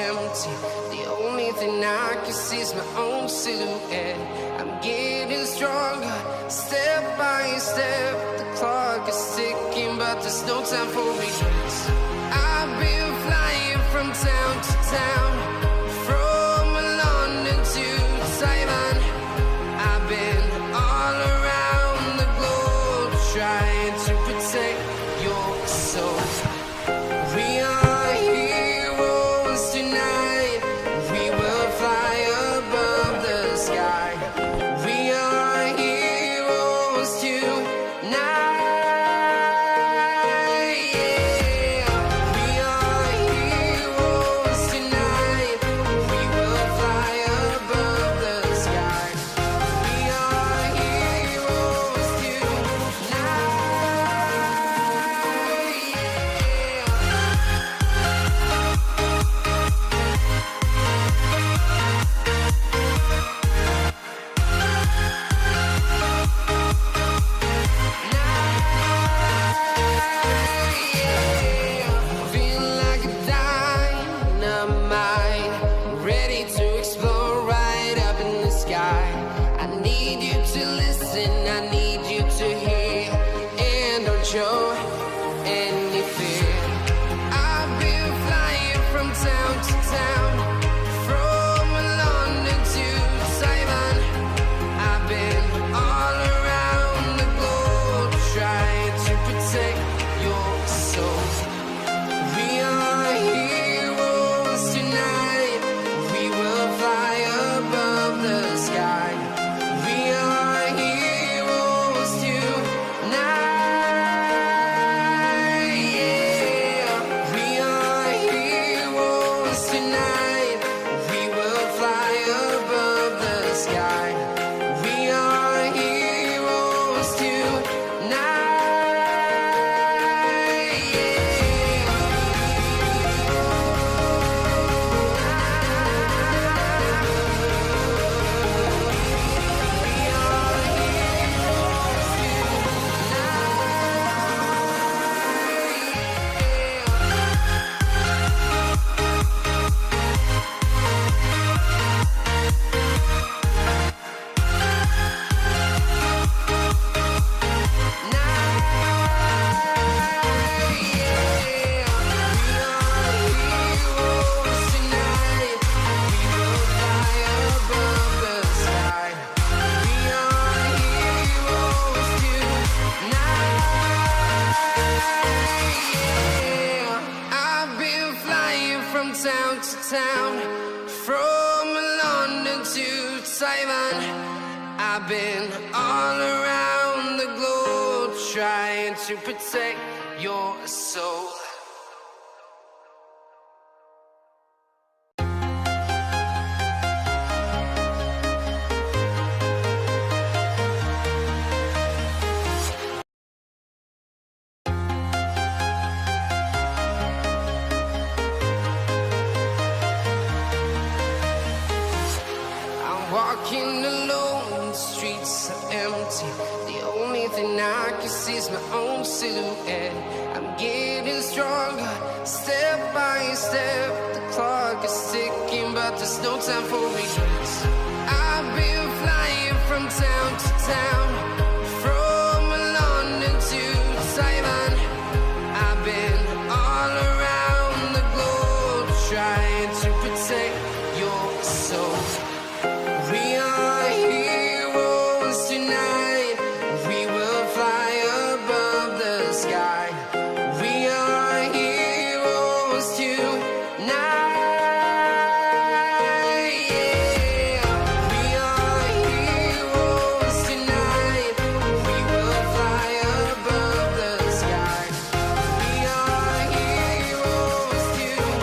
empty. The only thing I can see is my own silhouette. I'm getting stronger, step by step. The clock is ticking, but there's no time for regrets. I've been flying from town to town, from London to Taiwan. I've been all around the globe, trying to protect your soul. We are heroes tonight. We will fly above the sky. We are heroes tonight. Yeah. We are heroes tonight. We will fly above the sky. We are heroes tonight. Feel like a dynamite, ready to explode right up in the sky. I need you to listen, I need you to hear, and don't show any fear. I've been flying from town to town, from London to Taiwan. I've been all around the globe, trying to protect your soul. We are heroes tonight. We will fly above the sky. We are heroes tonight. Yeah. We are heroes tonight. We will fly above the sky. We are heroes tonight. I've been flying from town to town, from London to Taiwan. I've been all around the globe, trying to protect your soul. I'm walking alone, the streets are empty. The only thing I can see is my own silhouette. I'm getting stronger, step by step. The clock is ticking, but there's no time for regrets. I've been flying from town to town, from London to Taiwan. I've been all around the globe, trying to protect your soul. We are heroes tonight. We will fly above the sky. We are heroes tonight. Yeah. We are heroes tonight. We will fly above the sky. We are heroes tonight.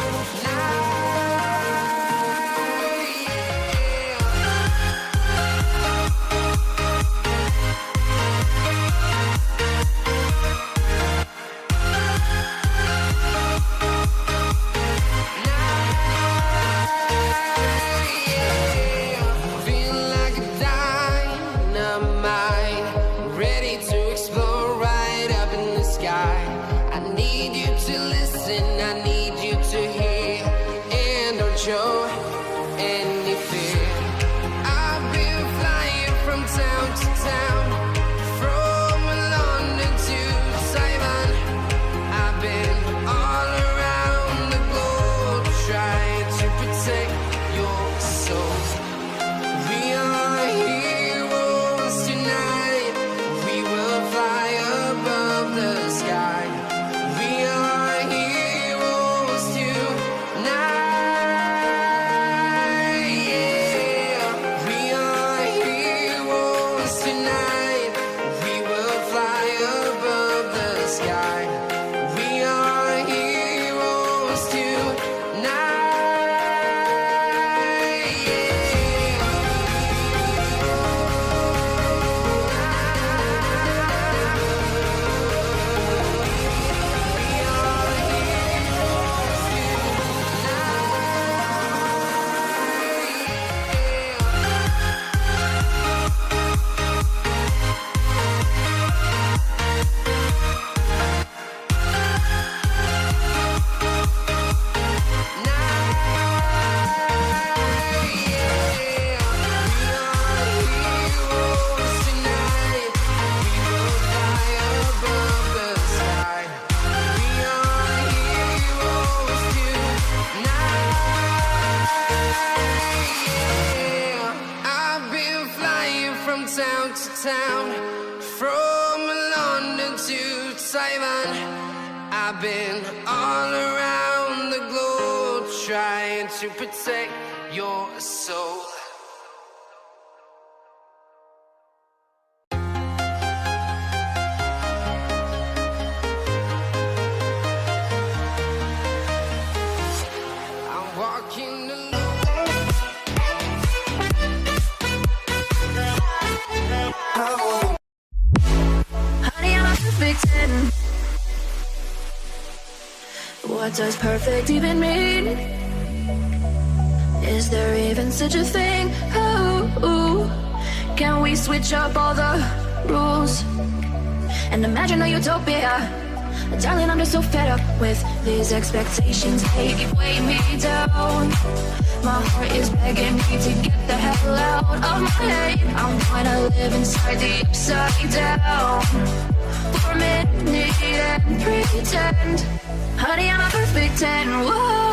Simon. I've been all around the globe trying to protect your soul. I'm walking alone. Honey, I'm a perfect 10. What does perfect even mean? Is there even such a thing? Ooh, can we switch up all the rules and imagine a utopia? Darling, I'm just so fed up with these expectations. They weigh me down. My heart is begging me to get the hell out of my head. I'm gonna live inside the upside down for a minute and pretend. Honey, I'm a perfect 10. Whoa.